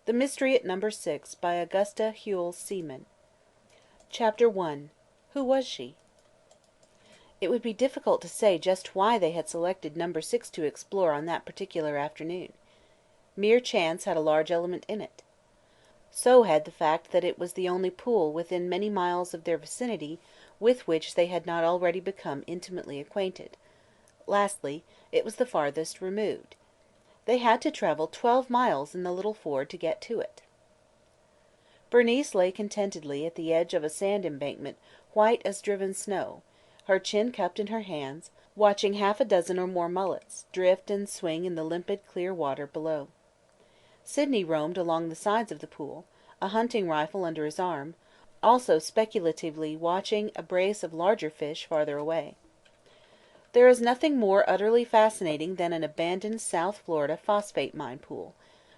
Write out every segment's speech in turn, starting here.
The Mystery at Number 6 by Augusta Hewell Seaman. Chapter 1. Who was she? It would be difficult to say just why they had selected Number 6 to explore on that particular afternoon. Mere chance had a large element in it. So had the fact that it was the only pool within many miles of their vicinity with which they had not already become intimately acquainted. Lastly, it was the farthest removed. They had to travel 12 miles in the little Ford to get to it. Bernice lay contentedly at the edge of a sand embankment white as driven snow, her chin cupped in her hands, watching half a dozen or more mullets drift and swing in the limpid, clear water below. Sydney roamed along the sides of the pool, a hunting rifle under his arm, also speculatively watching a brace of larger fish farther away. There is nothing more utterly fascinating than an abandoned South Florida phosphate mine pool,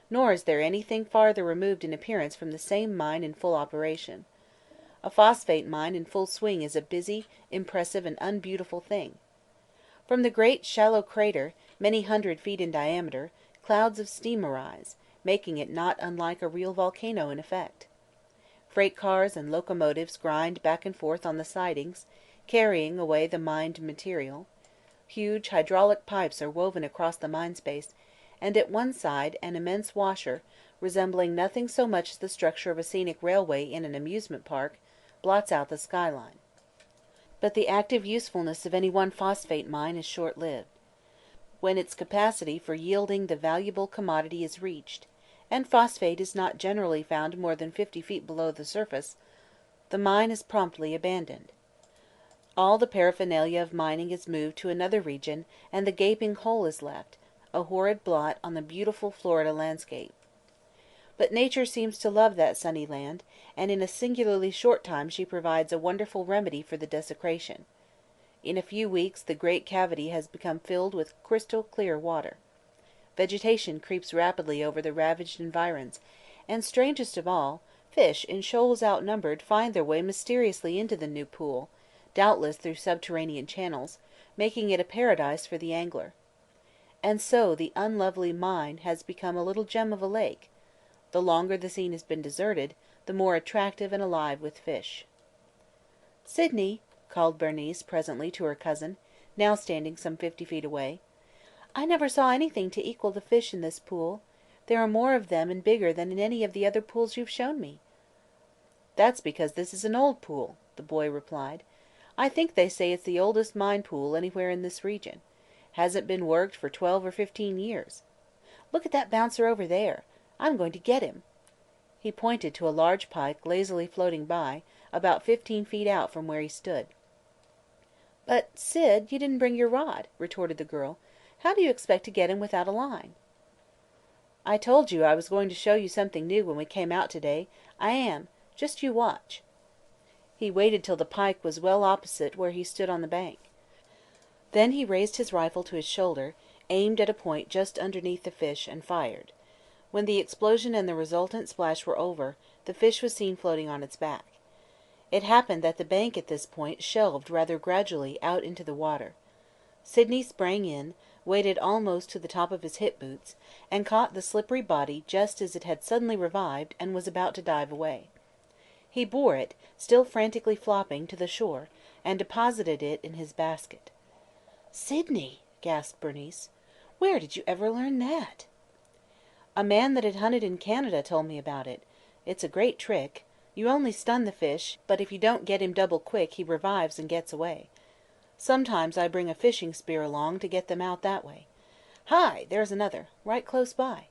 nor is there anything farther removed in appearance from the same mine in full operation. A phosphate mine in full swing is a busy, impressive, and unbeautiful thing. From the great shallow crater, many hundred feet in diameter, clouds of steam arise, making it not unlike a real volcano in effect. Freight cars and locomotives grind back and forth on the sidings, carrying away the mined material. Huge hydraulic pipes are woven across the mine space, and at one side an immense washer, resembling nothing so much as the structure of a scenic railway in an amusement park, blots out the skyline. But the active usefulness of any one phosphate mine is short-lived. When its capacity for yielding the valuable commodity is reached, and phosphate is not generally found more than 50 feet below the surface, the mine is promptly abandoned. All the paraphernalia of mining is moved to another region, and the gaping hole is left, a horrid blot on the beautiful Florida landscape. But nature seems to love that sunny land, and in a singularly short time she provides a wonderful remedy for the desecration. In a few weeks the great cavity has become filled with crystal clear water. Vegetation creeps rapidly over the ravaged environs, and, strangest of all, fish in shoals outnumbered find their way mysteriously into the new pool, doubtless through subterranean channels, making it a paradise for the angler. And so the unlovely mine has become a little gem of a lake. The longer the scene has been deserted, the more attractive and alive with fish. "Sydney," called Bernice presently to her cousin, now standing some 50 feet away, "I never saw anything to equal the fish in this pool. There are more of them and bigger than in any of the other pools you've shown me." "That's because this is an old pool," the boy replied. "I think they say it's the oldest mine pool anywhere in this region. Hasn't been worked for 12 or 15 years. Look at that bouncer over there. I'm going to get him." He pointed to a large pike lazily floating by, about 15 feet out from where he stood. "But, Sid, you didn't bring your rod," retorted the girl. "How do you expect to get him without a line?" "I told you I was going to show you something new when we came out today. I am. Just you watch." He waited till the pike was well opposite where he stood on the bank. Then he raised his rifle to his shoulder, aimed at a point just underneath the fish, and fired. When the explosion and the resultant splash were over, the fish was seen floating on its back. It happened that the bank at this point shelved rather gradually out into the water. Sydney sprang in, waded almost to the top of his hip boots, and caught the slippery body just as it had suddenly revived and was about to dive away. He bore it, still frantically flopping, to the shore, and deposited it in his basket. "Sydney!" gasped Bernice. "Where did you ever learn that?" "A man that had hunted in Canada told me about it. It's a great trick. You only stun the fish, but if you don't get him double quick he revives and gets away. Sometimes I bring a fishing spear along to get them out that way. Hi! There's another, right close by."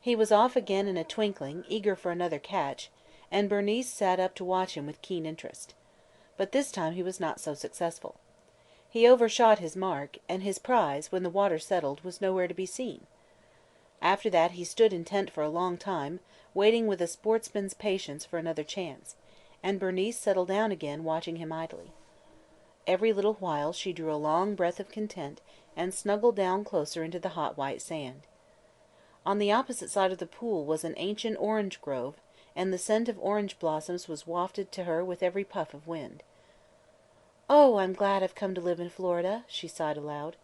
He was off again in a twinkling, eager for another catch, and Bernice sat up to watch him with keen interest. But this time he was not so successful. He overshot his mark, and his prize, when the water settled, was nowhere to be seen. After that he stood intent for a long time, waiting with a sportsman's patience for another chance, and Bernice settled down again, watching him idly. Every little while she drew a long breath of content and snuggled down closer into the hot white sand. On the opposite side of the pool was an ancient orange grove, and the scent of orange blossoms was wafted to her with every puff of wind. "Oh, I'm glad I've come to live in Florida," she sighed aloud.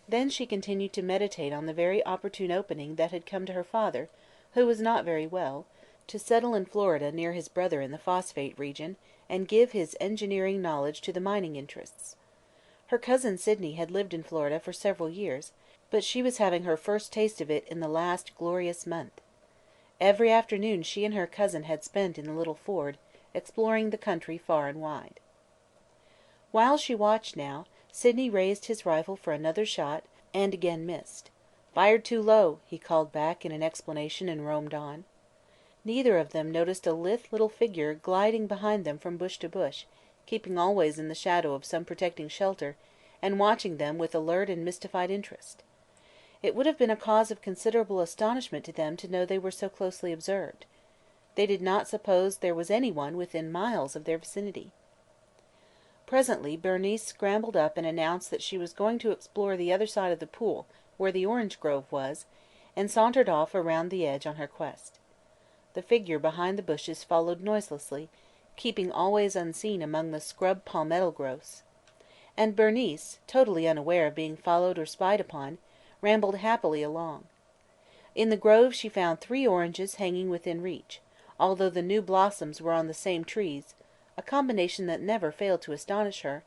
Then she continued to meditate on the very opportune opening that had come to her father, who was not very well, to settle in Florida near his brother in the phosphate region, and give his engineering knowledge to the mining interests. Her cousin Sydney had lived in Florida for several years, but she was having her first taste of it in the last glorious month. Every afternoon she and her cousin had spent in the little Ford, exploring the country far and wide. While she watched now, Sydney raised his rifle for another shot, and again missed. "Fired too low," he called back in explanation and roamed on. Neither of them noticed a lithe little figure gliding behind them from bush to bush, keeping always in the shadow of some protecting shelter, and watching them with alert and mystified interest. It would have been a cause of considerable astonishment to them to know they were so closely observed. They did not suppose there was anyone within miles of their vicinity. Presently Bernice scrambled up and announced that she was going to explore the other side of the pool, where the orange grove was, and sauntered off around the edge on her quest. The figure behind the bushes followed noiselessly, keeping always unseen among the scrub palmetto growths. And Bernice, totally unaware of being followed or spied upon, rambled happily along. In the grove she found 3 oranges hanging within reach, although the new blossoms were on the same trees, a combination that never failed to astonish her,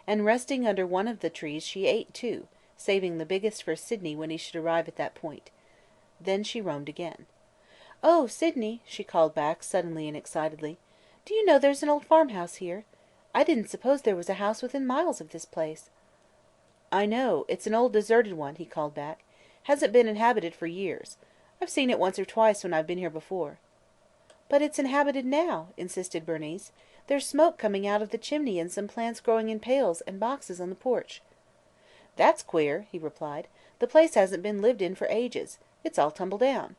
and resting under one of the trees she ate 2, saving the biggest for Sydney when he should arrive at that point. Then she roamed again. "Oh, Sydney," she called back, suddenly and excitedly, "do you know there's an old farmhouse here? I didn't suppose there was a house within miles of this place." "I know. It's an old deserted one," he called back. "Hasn't been inhabited for years. I've seen it once or twice when I've been here before." "But it's inhabited now," insisted Bernice. "There's smoke coming out of the chimney and some plants growing in pails and boxes on the porch." "That's queer," he replied. "The place hasn't been lived in for ages. It's all tumble down.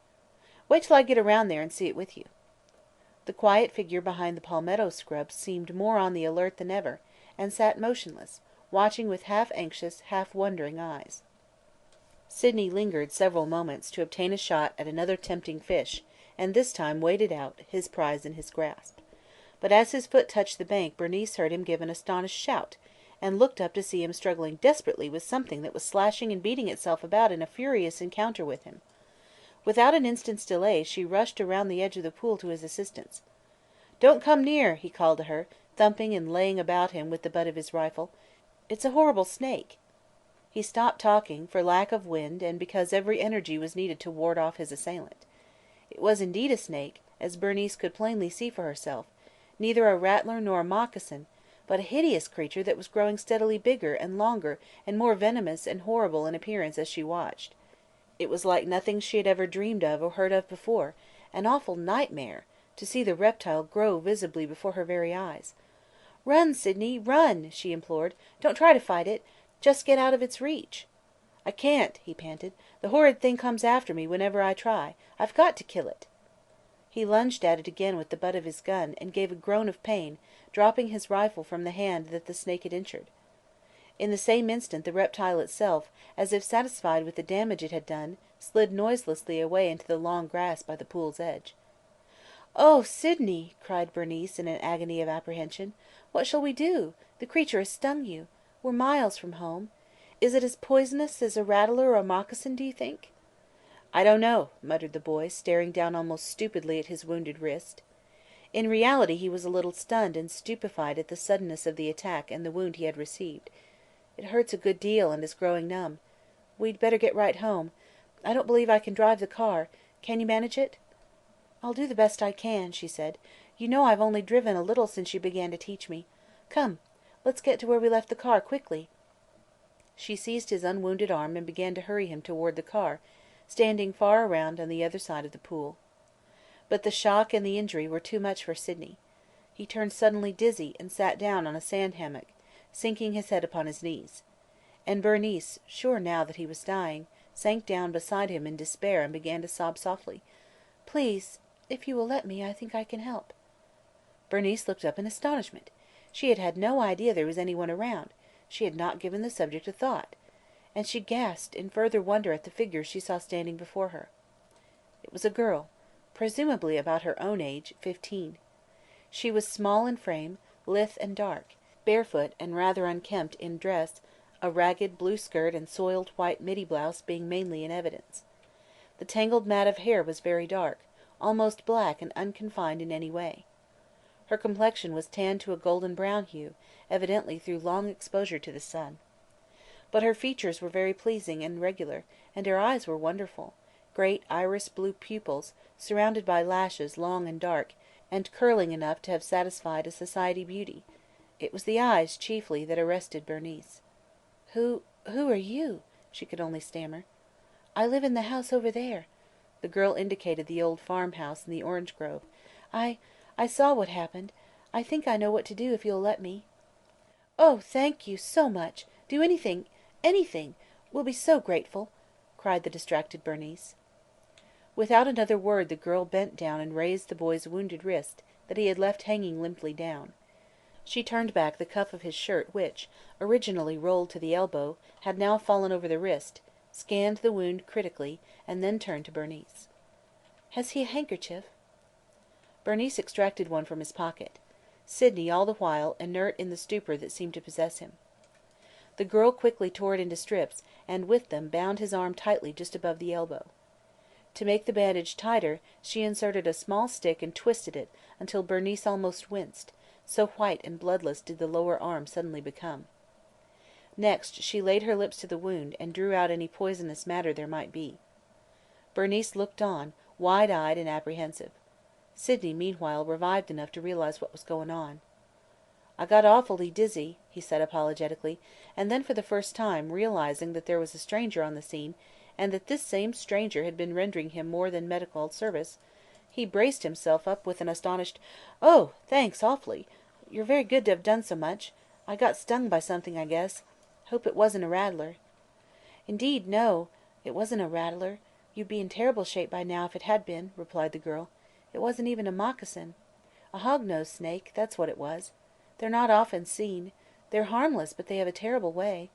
Wait till I get around there and see it with you." The quiet figure behind the palmetto scrub seemed more on the alert than ever, and sat motionless, watching with half-anxious, half-wondering eyes. Sydney lingered several moments to obtain a shot at another tempting fish, and this time waded out, his prize in his grasp. But as his foot touched the bank Bernice heard him give an astonished shout, and looked up to see him struggling desperately with something that was slashing and beating itself about in a furious encounter with him. Without an instant's delay she rushed around the edge of the pool to his assistance. "Don't come near!" he called to her, thumping and laying about him with the butt of his rifle. "It's a horrible snake." He stopped talking, for lack of wind and because every energy was needed to ward off his assailant. It was indeed a snake, as Bernice could plainly see for herself, neither a rattler nor a moccasin, but a hideous creature that was growing steadily bigger and longer and more venomous and horrible in appearance as she watched. It was like nothing she had ever dreamed of or heard of before, an awful nightmare, to see the reptile grow visibly before her very eyes. "Run, Sydney, run!" she implored. "Don't try to fight it. Just get out of its reach." "I can't," he panted. "The horrid thing comes after me whenever I try. I've got to kill it." He lunged at it again with the butt of his gun, and gave a groan of pain, dropping his rifle from the hand that the snake had injured. In the same instant the reptile itself, as if satisfied with the damage it had done, slid noiselessly away into the long grass by the pool's edge. "Oh, Sydney!" cried Bernice in an agony of apprehension. "What shall we do? The creature has stung you. We're miles from home. Is it as poisonous as a rattler or a moccasin, do you think?" "I don't know," muttered the boy, staring down almost stupidly at his wounded wrist. In reality he was a little stunned and stupefied at the suddenness of the attack and the wound he had received. "It hurts a good deal and is growing numb. We'd better get right home. I don't believe I can drive the car. Can you manage it?" "I'll do the best I can," she said. "You know I've only driven a little since you began to teach me. Come, let's get to where we left the car, quickly." She seized his unwounded arm and began to hurry him toward the car, standing far around on the other side of the pool. But the shock and the injury were too much for Sydney. He turned suddenly dizzy and sat down on a sand hammock, sinking his head upon his knees. And Bernice, sure now that he was dying, sank down beside him in despair and began to sob softly. "Please, if you will let me, I think I can help." Bernice looked up in astonishment. She had had no idea there was anyone around. She had not given the subject a thought. And she gasped in further wonder at the figure she saw standing before her. It was a girl, presumably about her own age, 15. She was small in frame, lithe and dark, barefoot and rather unkempt in dress, a ragged blue skirt and soiled white middy blouse being mainly in evidence. The tangled mat of hair was very dark, almost black and unconfined in any way. Her complexion was tanned to a golden brown hue, evidently through long exposure to the sun. But her features were very pleasing and regular, and her eyes were wonderful, great iris blue pupils, surrounded by lashes long and dark, and curling enough to have satisfied a society beauty. It was the eyes, chiefly, that arrested Bernice. Who are you?" she could only stammer. "I live in the house over there." The girl indicated the old farmhouse in the orange grove. I saw what happened. I think I know what to do if you'll let me." "Oh, thank you so much! Do anything, anything! We'll be so grateful!" cried the distracted Bernice. Without another word the girl bent down and raised the boy's wounded wrist that he had left hanging limply down. She turned back the cuff of his shirt which, originally rolled to the elbow, had now fallen over the wrist, scanned the wound critically, and then turned to Bernice. "Has he a handkerchief?" Bernice extracted one from his pocket. Sydney all the while inert in the stupor that seemed to possess him. The girl quickly tore it into strips, and with them bound his arm tightly just above the elbow. To make the bandage tighter, she inserted a small stick and twisted it until Bernice almost winced, so white and bloodless did the lower arm suddenly become. Next she laid her lips to the wound and drew out any poisonous matter there might be. Bernice looked on, wide-eyed and apprehensive. Sydney meanwhile revived enough to realize what was going on. "I got awfully dizzy," he said apologetically, and then for the first time, realizing that there was a stranger on the scene and that this same stranger had been rendering him more than medical service, he braced himself up with an astonished, "Oh, thanks, awfully. You're very good to have done so much. I got stung by something, I guess. Hope it wasn't a rattler." "Indeed, no. It wasn't a rattler. You'd be in terrible shape by now if it had been," replied the girl. "It wasn't even a moccasin. A hog-nosed snake, that's what it was. They're not often seen. They're harmless, but they have a terrible way."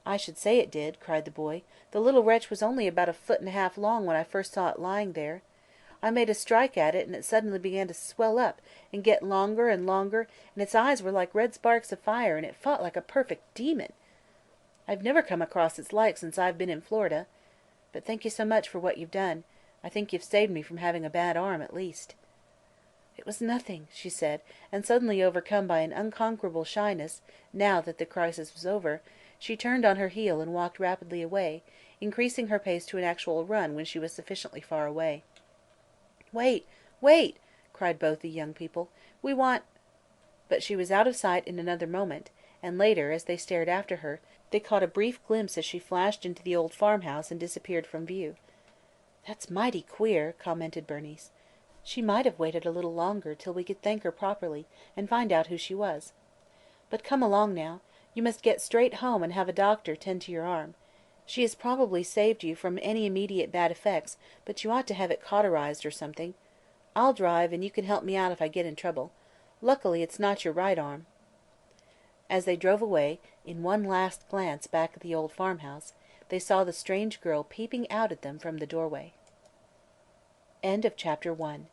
"I should say it did," cried the boy. "The little wretch was only about 1.5 feet long when I first saw it lying there. I made a strike at it and it suddenly began to swell up and get longer and longer, and its eyes were like red sparks of fire, and it fought like a perfect demon. I've never come across its like since I've been in Florida. But thank you so much for what you've done. I think you've saved me from having a bad arm, at least." "It was nothing," she said, and suddenly overcome by an unconquerable shyness, now that the crisis was over, she turned on her heel and walked rapidly away, increasing her pace to an actual run when she was sufficiently far away. "Wait! Wait!" cried both the young people. "We want—" But she was out of sight in another moment, and later, as they stared after her, they caught a brief glimpse as she flashed into the old farmhouse and disappeared from view. "That's mighty queer," commented Bernice. "She might have waited a little longer, till we could thank her properly, and find out who she was. But come along now. You must get straight home and have a doctor tend to your arm. She has probably saved you from any immediate bad effects, but you ought to have it cauterized or something. I'll drive, and you can help me out if I get in trouble. Luckily it's not your right arm." As they drove away, in one last glance back at the old farmhouse, they saw the strange girl peeping out at them from the doorway. End of Chapter 1.